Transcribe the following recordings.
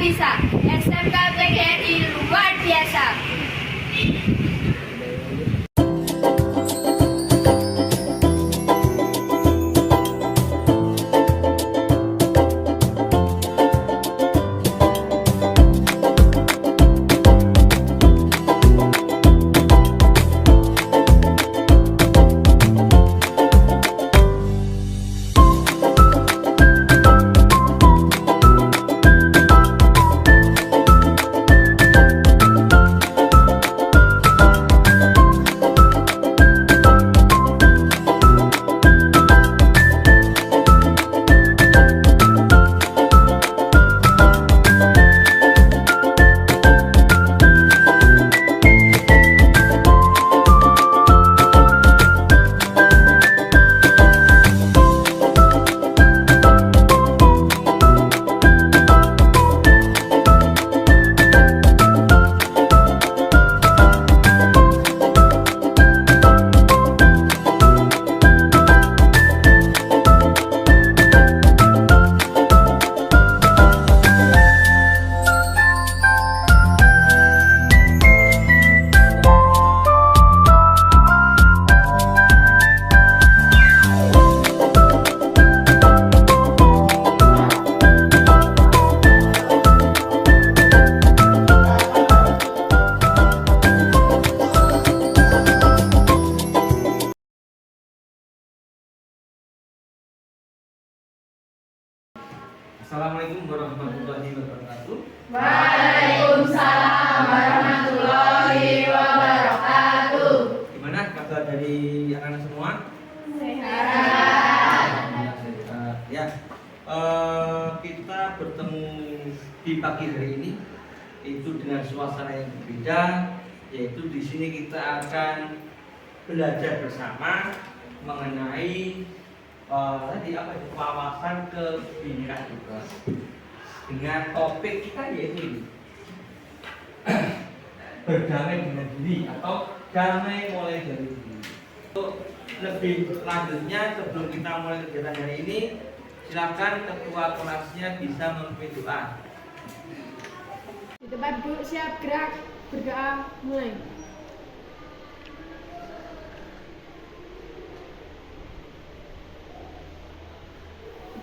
bisa. SMK PGRI luar biasa. Assalamualaikum warahmatullahi wabarakatuh. Waalaikumsalam warahmatullahi wabarakatuh. Gimana kabar dari anak-anak semua? Sehat. Ya, kita bertemu di pagi hari ini itu dengan suasana yang berbeda, yaitu di sini kita akan belajar bersama mengenai wawasan kebinekaan juga dengan topik kita yaitu ini berdamai dengan diri atau damai mulai dari diri. Untuk lebih lanjutnya sebelum kita mulai kegiatan hari ini, silakan ketua kelasnya bisa memimpin doa. Di tempat duduk siap gerak, berdoa mulai.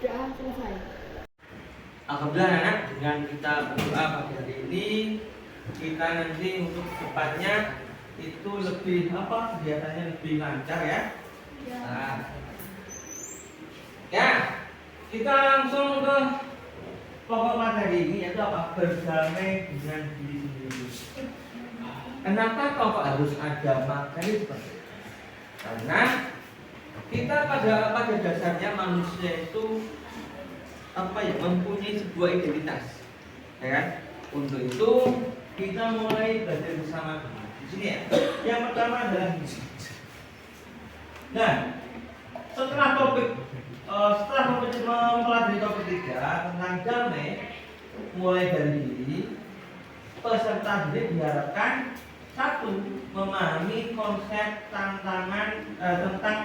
Doa selesai. Alhamdulillah anak, dengan kita berdoa pagi hari ini, kita nanti untuk depannya itu lebih kegiatannya lebih lancar ya. Nah, ya, kita langsung ke pokok materi ini yaitu apa? Berdamai dengan diri sendiri. Kenapa kok harus ada materi seperti itu? Karena kita pada dasarnya manusia itu mempunyai sebuah identitas, ya kan? Untuk itu kita mulai belajar bersama di sini ya. Yang pertama adalah misi. Nah, setelah mempelajari topik 3 tentang damai mulai dari diri, peserta didik diharapkan satu, memahami konsep tentang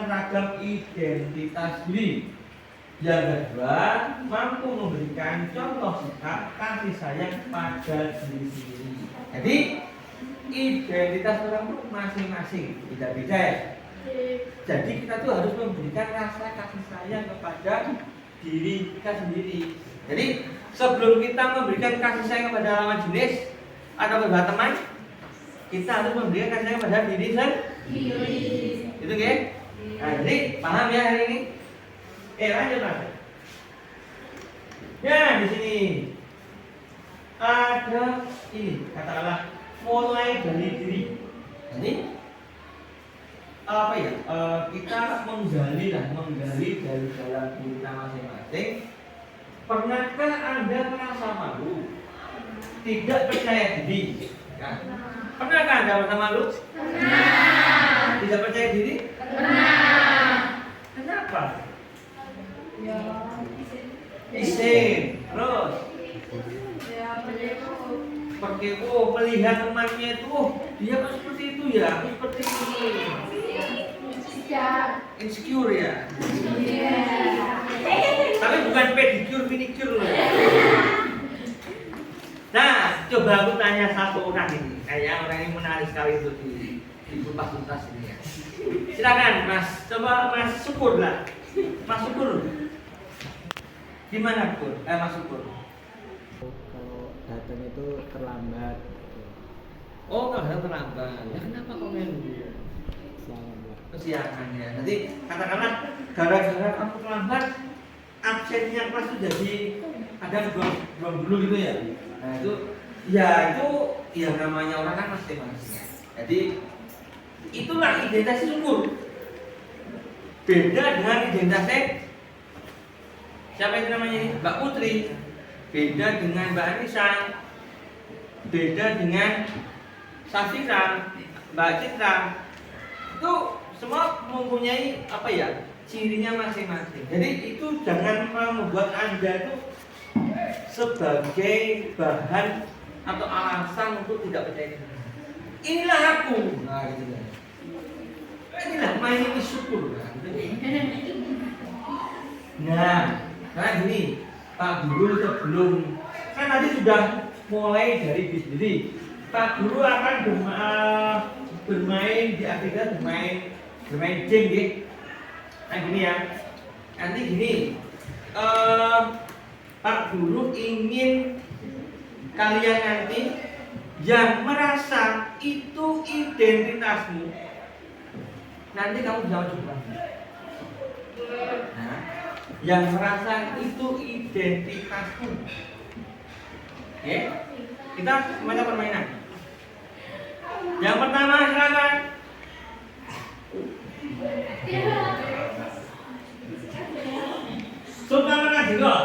ragam identitas diri. Yang kedua, mampu memberikan contoh sikap kasih sayang pada diri sendiri. Jadi, identitas orang itu masing-masing, beda-beda ya. Jadi kita tuh harus memberikan rasa kasih sayang kepada diri kita sendiri. Jadi, sebelum kita memberikan kasih sayang kepada lawan jenis atau kepada teman, kita harus memberikan kasih sayang pada diri sendiri. Itu ya? Nah, jadi paham ya hari ini? Lanjut mas. Ya di sini ada ini katakanlah mulai dari diri. Jadi kita menggali dari dalam diri kita masing-masing. Pernahkah Anda merasa malu, tidak percaya diri? Ya. Pernahkah Anda merasa malu? Pernah. Tidak percaya diri? Pernah. Kenapa? Isin, terus melihat temannya itu, dia kok seperti itu ya, aku seperti ini. Insecure ya. Tapi bukan pedicure, manicure loh. coba aku tanya satu orang ini. Kayaknya orang ini menarik sekali untuk dikupas tuntas ini ya. Silakan Mas, coba Mas Syukur lah. Mas Syukur. Gimana Syukur? Mas Syukur. Kalau datang itu terlambat gitu. Oh, kalau terlambat. Ya kenapa kok main dulu? Kesiangan ya. Nanti katakanlah gara-gara kamu terlambat, absennya kelas itu jadi ada buang dulu gitu ya. Nah itu ya namanya orang kan masing-masing. Jadi itulah identitas Syukur. Beda dengan identitasnya siapa itu namanya ini? Mbak Putri. Beda dengan Mbak Anissa. Beda dengan Safira, Mbak Citra. Itu semua mempunyai apa ya? Cirinya masing-masing. Jadi itu jangan membuat Anda itu sebagai bahan atau alasan untuk tidak percaya diri. Inilah aku. Nah, gitu kan. Inilah main ini Syukur kan. Nah, karena gini, Pak Guru sebelum kan tadi sudah mulai dari diri. Pak Guru akan bermain di aktivitas bermain game gitu. Nah gini ya, nanti gini, Pak Guru ingin kalian nanti yang merasa itu identitasmu, nanti kamu jawab juga. Nah, yang merasa itu identitasmu, oke? Kita semuanya permainan. Yang pertama silakan. Suka makan jengkol?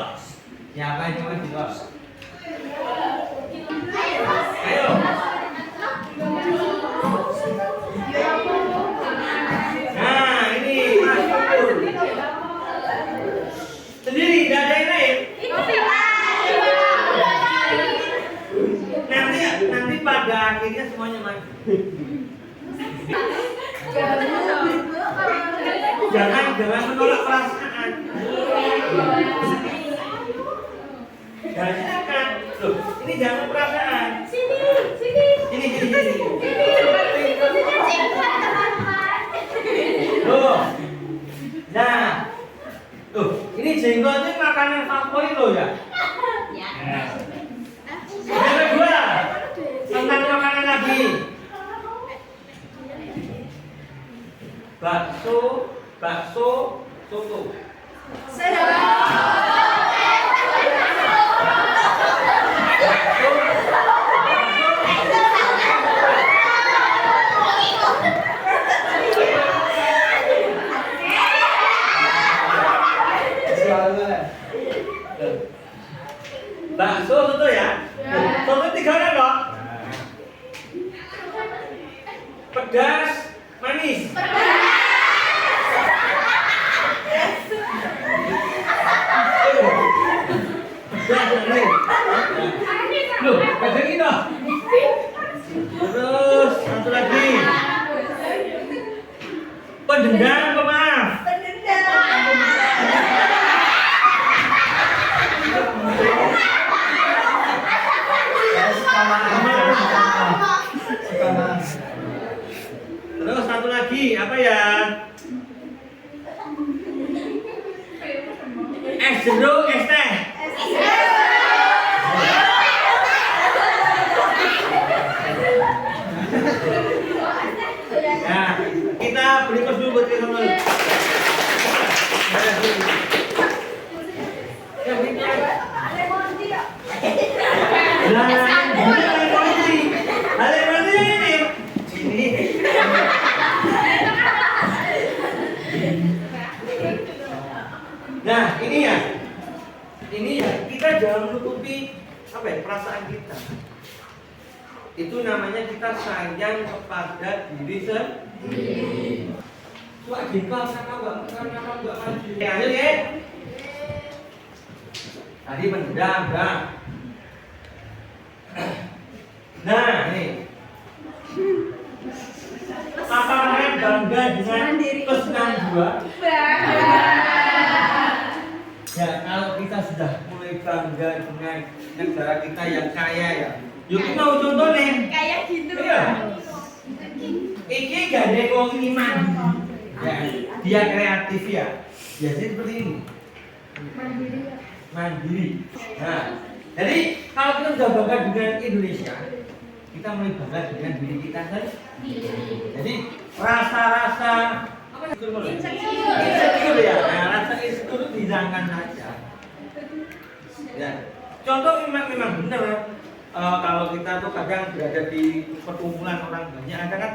Siapa yang makan jengkol? Ayo. Nah, ini Mas Syukur. Sendiri, tidak ada yang lain. Nanti pada akhirnya semuanya maju. Jangan menolak perasaan. Dan silakan. Loh, ini jangan perasaan. Sini. Loh. Nah. Loh, ini jengkol ini makanan favorit loh ya. Nah. Yang kedua, tentang makanan lagi. Bakso, soto. Bakso, soto ya? Soto 3 orang dong? Pedas, manis. Loh, kayak gini dong. Terus satu lagi. Pendendam, pemaaf. Terus satu lagi apa ya? Es jeruk, es teh. Nah, kita beri kos dulu buat kita semua. Nah, ini ya kita jangan menutupi apa ya perasaan kita. Itu namanya kita sayang kepada diri sendiri. Suat jengkol kenapa enggak maju? Ya, ayo ya. Tadi pendam, dah. Nah, ini. Apa kalian bangga dengan plus 62? Ya, kalau kita sudah mulai bangga dengan negara kita yang kaya ya, Yuk iki mau contohnya. Kayak gitu. Iya. Iki gak ada wong ini mandi. Ya, dia kreatif ya. Biasanya seperti ini. Mandiri. Nah, jadi kalau kita sudah bangga dengan Indonesia, kita mulai bangga dengan diri kita sendiri. Jadi rasa-rasa apa itu? Insecure ya. Nah, rasa insecure itu dihilangkan saja. Ya. Contoh memang benar. Kalau kita tuh kadang berada di perkumpulan orang banyak, ada kan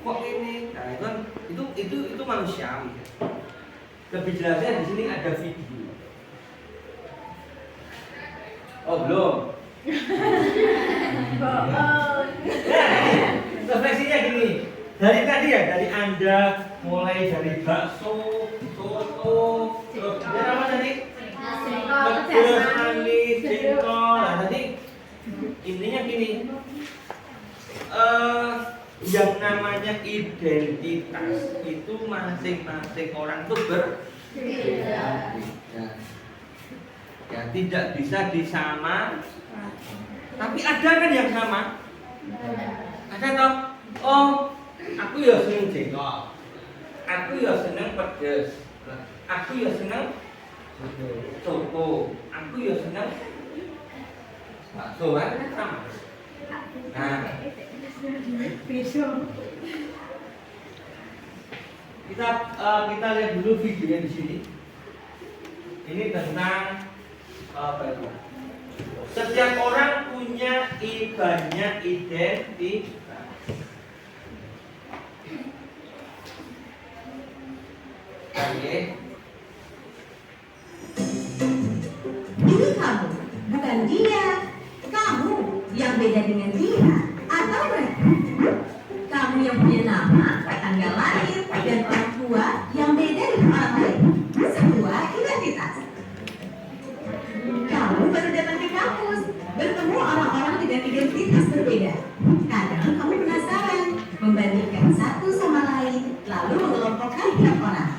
kok ini, nah itu manusiawi. Lebih jelasnya di sini ada video. Oh belum. Nah, refleksinya gini. Dari tadi ya, dari Anda mulai dari bakso, soto, terus apa tadi? Pedas, manis, jengkol. Nah tadi intinya gini. Yang namanya identitas itu masing-masing orang tuh berbeda. Ya, tidak bisa disama. Tapi ada kan yang sama? Ada toh? Oh, aku ya seneng jengkol. Aku ya seneng pedes. Aku ya seneng soto. Aku ya seneng bakso kan sama. Nah, kita lihat dulu videonya di sini. Ini tentang apa itu? Setiap orang punya banyak identitas. Oke. Ini kamu, bukan dia. Kamu yang beda dengan dia atau mereka. Kamu yang punya nama, tanggal lahir, dan orang tua yang beda dengan orang lain. Sebuah identitas. Kamu baru datang ke kampus, bertemu orang-orang dengan identitas berbeda. Kadang kamu penasaran, membandingkan satu sama lain, lalu mengelompokkan tiap orang.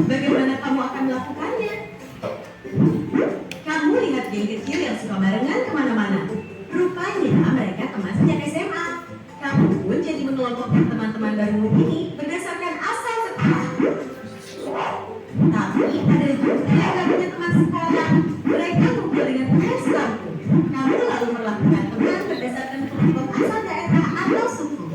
Bagaimana kamu akan melakukannya? Kamu lihat geng kecil yang suka barengan kemana-mana. Rupanya mereka teman sejak SMA. Kamu pun jadi mengelompokkan teman-teman barumu ini berdasarkan asal sekolah. Tapi ada juga yang gak punya teman sekolah. Mereka kumpul dengan teman sebangku. Kamu lalu melakukan teman berdasarkan kelompok asal daerah atau suku.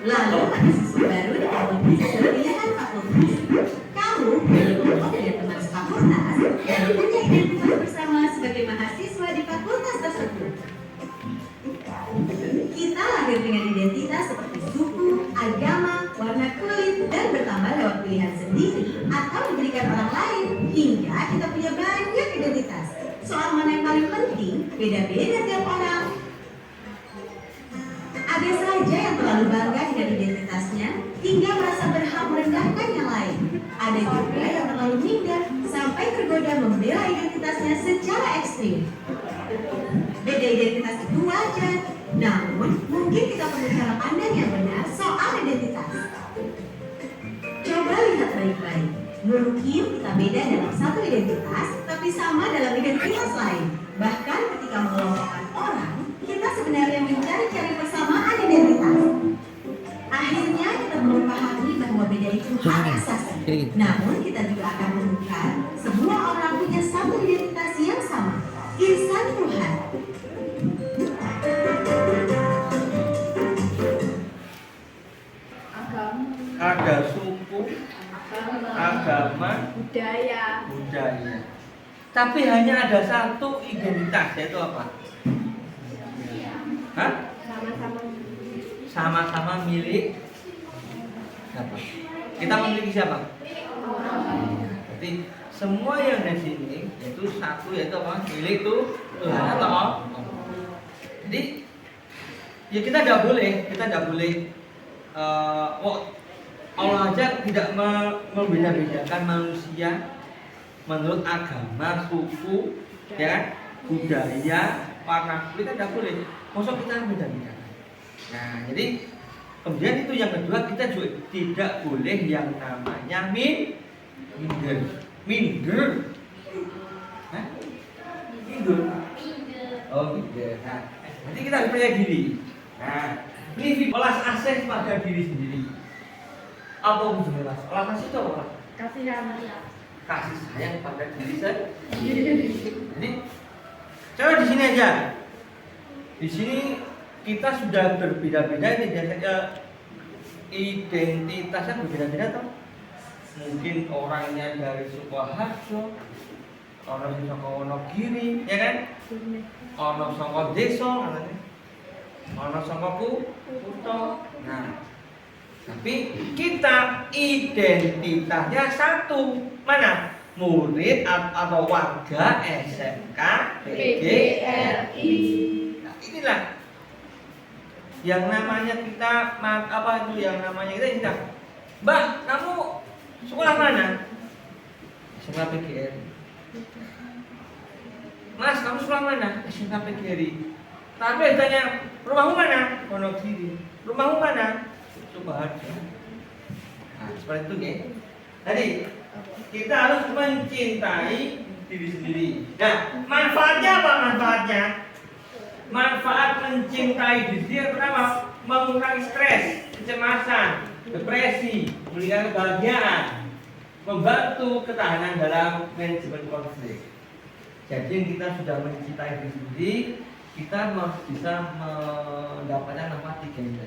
Lalu ada siswa baru di kelompok sesuai pilihan fakultas. Kamu punya kelompok dengan teman sefakultas dan punya identitas bersama sebagai mahasiswa di fakultas tersebut. Kita lahir dengan identitas seperti suku, agama, warna kulit, dan bertambah lewat pilihan sendiri atau diberikan orang lain hingga kita punya banyak identitas. Soal mana yang paling penting, beda-beda tiap orang. Ada saja yang terlalu bangga dengan identitasnya hingga merasa berhak merendahkan yang lain. Ada juga yang terlalu minder sampai tergoda membela identitasnya secara ekstrim. Beda identitas itu wajar, namun mungkin kita perlu cara pandang yang benar soal identitas. Coba lihat baik-baik. Mungkin kita beda dalam satu identitas, tapi sama dalam identitas lain. Bahkan ketika mengelompokkan orang, kita sebenarnya mencari-cari persamaan identitas. Akhirnya kita perlu pahami bahwa beda itu hak asasi. Namun kita juga akan menemukan semua orang punya satu identitas yang sama. Insan Tuhan. Ada suku, agama, budaya. Tapi hanya ada satu identitas, yaitu apa? Hah? Sama-sama milik siapa? Kita memiliki siapa? Jadi semua yang di sini itu satu, yaitu apa? Milik itu Tuhan atau Allah. Jadi ya kita tidak boleh Allah aja tidak membeda-bedakan manusia menurut agama, suku, ya kan, budaya, warna kulit, kita tidak boleh. Maksud kita beda-bedakan. Nah, jadi kemudian itu yang kedua, kita juga tidak boleh yang namanya minder. Hah? Minder. Oh gitu. Nah, nanti kita harus percaya diri. Nah, ini welas asih pada diri sendiri. Apa maksudnya welas? Welas asih itu apa? Kasih sayang pada diri sendiri. Jadi, coba di sini aja. Di sini kita sudah berbeda-beda ini biasanya identitasnya berbeda-beda toh. Mungkin orangnya dari Sukoharjo, orang dari Wonogiri, ya kan? Ono saka desa, ono saka kutha. Nah, tapi kita identitasnya satu. Mana? Murid atau warga SMK PGRI. Nah, inilah yang namanya kita apa itu yang namanya kita Mbak, kamu sekolah mana? SMK PGRI. Mas, kamu sekolah mana? SMK PGRI. Tapi tanya, rumahmu mana? Wonogiri. Rumahmu mana? Sukoharjo. Nah, seperti itu ya. Jadi kita harus mencintai diri sendiri. Nah, manfaatnya apa manfaatnya? Manfaat mencintai diri sendiri pertama, mengurangi stres, kecemasan, depresi, memberikan kebahagiaan, membantu ketahanan dalam manajemen konflik. Jadi kita sudah mencintai diri sendiri, kita bisa mendapatkan nama 3 ini.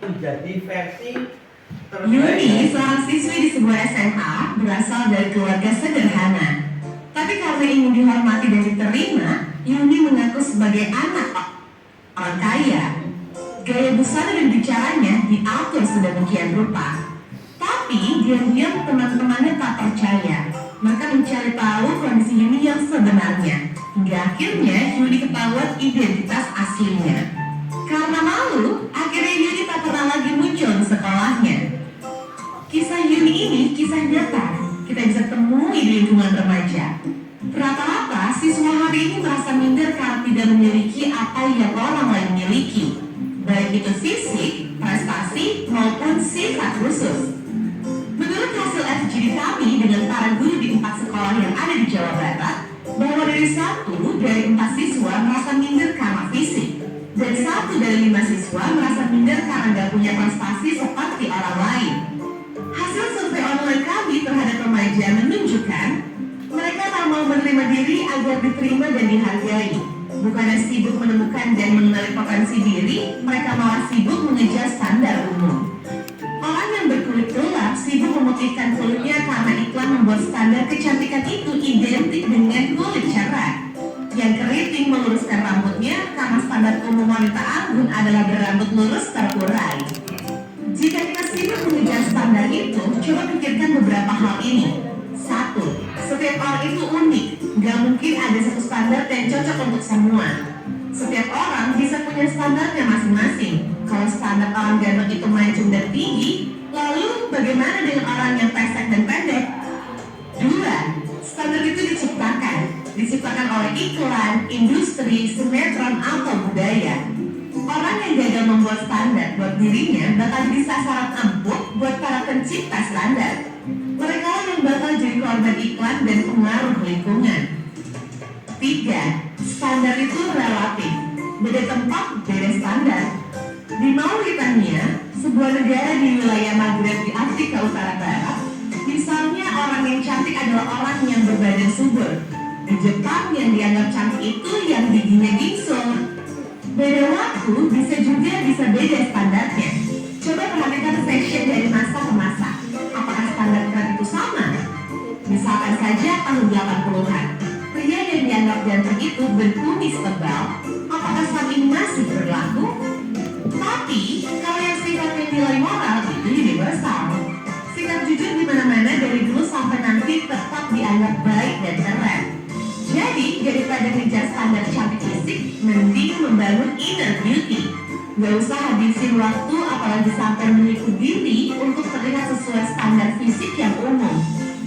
Menjadi versi Yuni, seorang siswi di sebuah SMA, berasal dari keluarga sederhana. Tapi karena ingin dihormati dan diterima, Yuni mengaku sebagai anak orang kaya. Gaya busana dan bicaranya diatur sedemikian rupa. Tapi diam-diam teman-temannya tak percaya. Mereka mencari tahu kondisi Yuni yang sebenarnya. Hingga akhirnya Yuni ketahuan identitas aslinya. Karena malu, akhirnya Yuni tak pernah lagi muncul di sekolahnya. Kisah Yuni ini kisah nyata. Kita bisa temui di lingkungan remaja. Rata-rata siswa hari ini merasa minder karena tidak memiliki apa yang orang lain miliki, baik itu fisik, prestasi, maupun sifat khusus. Menurut hasil FGD kami dengan para guru di 4 sekolah yang ada di Jawa Barat, bahwa dari 1 dari 4 siswa merasa minder karena fisik, dan 1 dari 5 siswa merasa minder karena gak punya prestasi seperti orang lain. Hasil survei online kami terhadap remaja menunjukkan mereka tak mau menerima diri agar diterima dan dihargai. Bukannya sibuk menemukan dan mengenali potensi diri, mereka malah sibuk mengejar standar umum. Orang yang berkulit gelap sibuk memutihkan kulitnya karena iklan membuat standar kecantikan itu identik dengan kulit cerah. Yang keriting meluruskan rambutnya karena standar umum wanita anggun adalah berambut lurus terurai. Jika kita sibuk mengejar standar itu, coba pikirkan beberapa hal ini. 1. Setiap orang itu unik, gak mungkin ada satu standar yang cocok untuk semua. Setiap orang bisa punya standarnya masing-masing. Kalau standar orang ganteng itu mancung dan tinggi, lalu bagaimana dengan orang yang pesek dan pendek? 2. Standar itu diciptakan oleh iklan, industri, sinetron, atau budaya. Orang yang gagal membuat standar buat dirinya bakal jadi sasaran empuk buat para pencipta standar. Mereka yang bakal jadi korban iklan dan pengaruh lingkungan. 3. Standar itu relatif. Beda tempat, beda standar. Di Mauritania, sebuah negara di wilayah Maghreb di Afrika Utara Barat, misalnya orang yang cantik adalah orang yang berbadan subur. Di Jepang yang dianggap cantik itu yang giginya gingsur. Beda waktu bisa beda standarnya. Coba perhatikan fashion dari masa ke masa. Apakah standar tren itu sama? Misalkan saja tahun 80-an, pria yang dianggap ganteng itu berkumis tebal. Apakah saat ini masih berlaku? Tapi kalau yang sifatnya nilai moral itu universal. Sikap jujur di mana-mana dari dulu sampai nanti tetap dianggap baik dan keren. Jadi daripada ngejar standar cantik fisik, mending membangun inner beauty. Gak usah habisin waktu apalagi sampai menipu diri untuk terlihat sesuai standar fisik yang umum.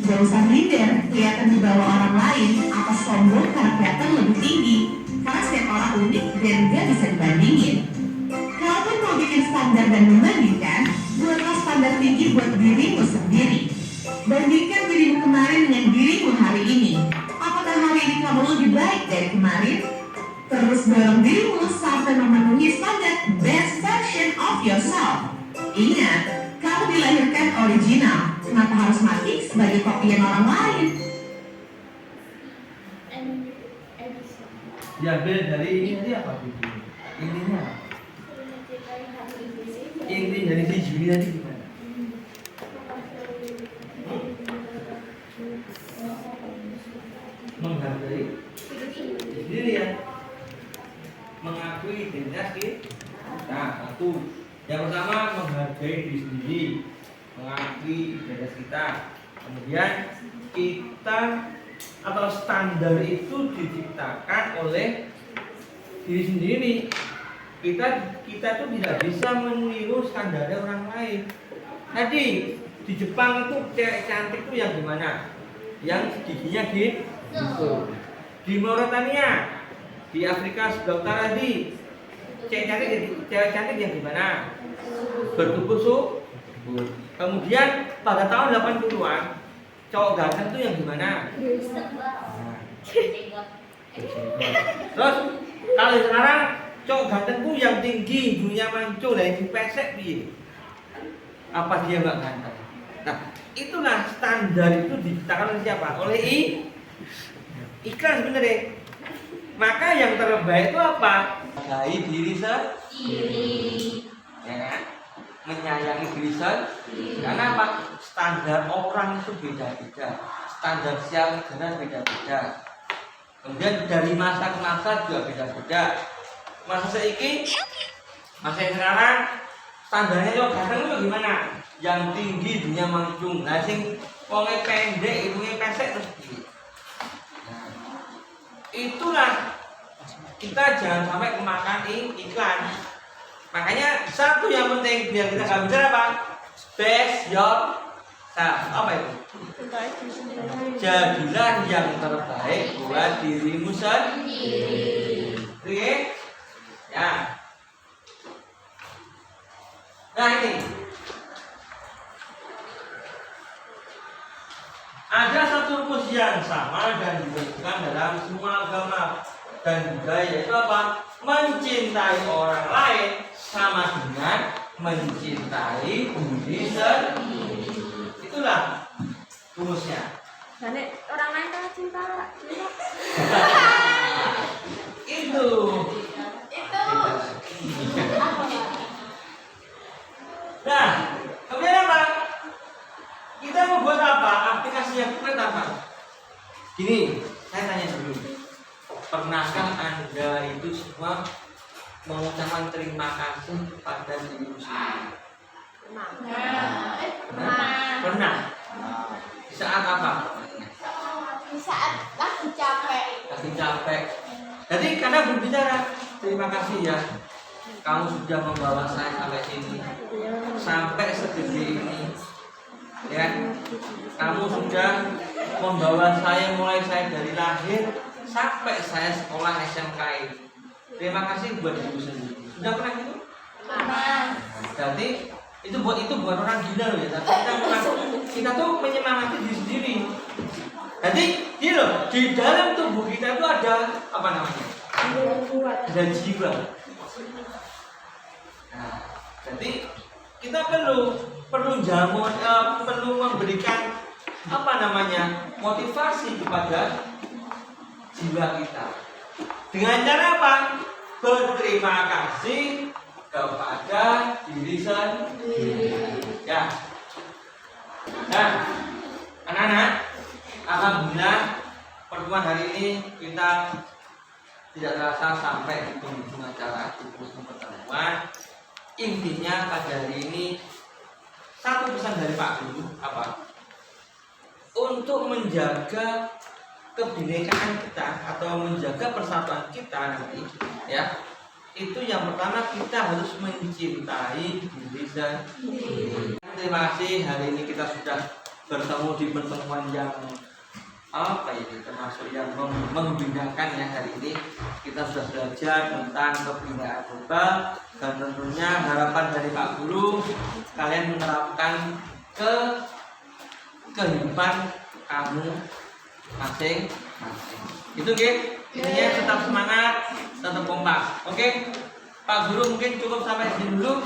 Gak usah minder, kelihatan di bawah orang lain, atau sombong karena kelihatan lebih tinggi. Karena setiap orang unik dan gak bisa dibandingin. Kalaupun mau bikin standar dan membandingkan, buatlah standar tinggi buat dirimu sendiri. Bandingkan dirimu kemarin dengan dirimu hari ini. Apakah hari ini kamu lebih baik dari kemarin? Terus dorong dirimu sampai memenuhi standar best version of yourself. Ingat, kamu dilahirkan original. Kenapa harus mati sebagai kopian orang lain? Edison. Diambil dari ini apa Bibi? Intinya apa? Inti dari si Juli tadi gimana? Menghargai diri ya, mengakui identitas kita. Nah, satu. Yang pertama menghargai diri sendiri, mengakui identitas kita. Kemudian kita atau standar itu diciptakan oleh diri sendiri. Kita tuh tidak bisa meniru standar orang lain. Tadi di Jepang itu cewek cantik tuh yang gimana? Yang giginya gitu. Di Mauritania, di Afrika sebelah utara tadi, cewek cantik yang gimana? Bertubuh subur. Kemudian pada tahun 80-an, cowok ganteng tuh yang gimana? Terus kalau sekarang cowok ganteng tuh yang tinggi, hidungnya mancung, lah yang pesek piye? Apa dia nggak ganteng? Nah, itulah standar itu diciptakan oleh siapa? Oleh iklan sebenarnya. Maka yang terbaik itu apa? Menghargai diri sendiri, ya kan? Menyayangi diri sendiri. Karena apa? Standar orang itu beda-beda, standar siap benar beda-beda. Kemudian dari masa ke masa juga beda-beda. Masa seiki, masa yang sekarang standarnya itu ganteng itu gimana? Yang tinggi dunia mancung, nah sing wonge pendek, hidungnya pesek terus gini. Nah, itulah kita jangan sampai kemakan iklan. Makanya satu yang penting biar kita nggak bicara apa? Best yourself. Apa itu? Jadilah yang terbaik buat dirimu sendiri. Oke? Ya. Nah ini ada satu rumus yang sama dan diberikan dalam semua agama dan budaya, yaitu apa? Mencintai orang lain sama dengan mencintai diri sendiri. Itulah rumusnya. Nek orang lain kan cinta. Itu. Nah, kemudian apa? Kita membuat apa? Aplikasi yang konkret apa? Gini, saya tanya dulu. Pernahkah Anda itu semua mengucapkan terima kasih kepada diri sendiri? Pernah. Di saat apa? Di saat lagi capek. Lagi capek. Jadi karena berbicara, terima kasih ya. Kamu sudah membawa saya sampai sini, sampai segede ini. Ya, kamu sudah membawa saya mulai saya dari lahir sampai saya sekolah SMK ini. Terima kasih buat ibu sendiri. Sudah pernah gitu? Jadi itu buat orang gila loh ya. Tapi kita tuh menyemangati diri sendiri. Jadi di dalam tubuh kita itu ada apa namanya? Ada jiwa. Nah, jadi kita perlu memberikan apa namanya motivasi kepada jiwa kita dengan cara apa? Berterima kasih kepada diri sendiri. Ya. Nah, anak-anak, alhamdulillah pertemuan hari ini kita tidak terasa sampai di penghujung acara di penghujung pertemuan. Intinya pada hari ini satu pesan dari Pak Guru apa? Untuk menjaga kebinekaan kita atau menjaga persatuan kita nanti, ya, itu yang pertama kita harus mencintai diri sendiri. Terima kasih hari ini kita sudah bertemu di pertemuan yang apa ini termasuk yang membinakan ya. Hari ini kita sudah belajar tentang kebinaan global dan tentunya harapan dari Pak Guru kalian menerapkan ke kehidupan kamu masing-masing. Itu Intinya tetap semangat, tetap kompak. Oke, Pak Guru mungkin cukup sampai sini dulu.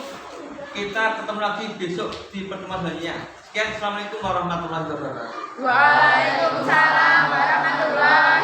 Kita ketemu lagi besok di pertemuan selanjutnya. Sekian, assalamualaikum warahmatullahi wabarakatuh. Waalaikumsalam warahmatullahi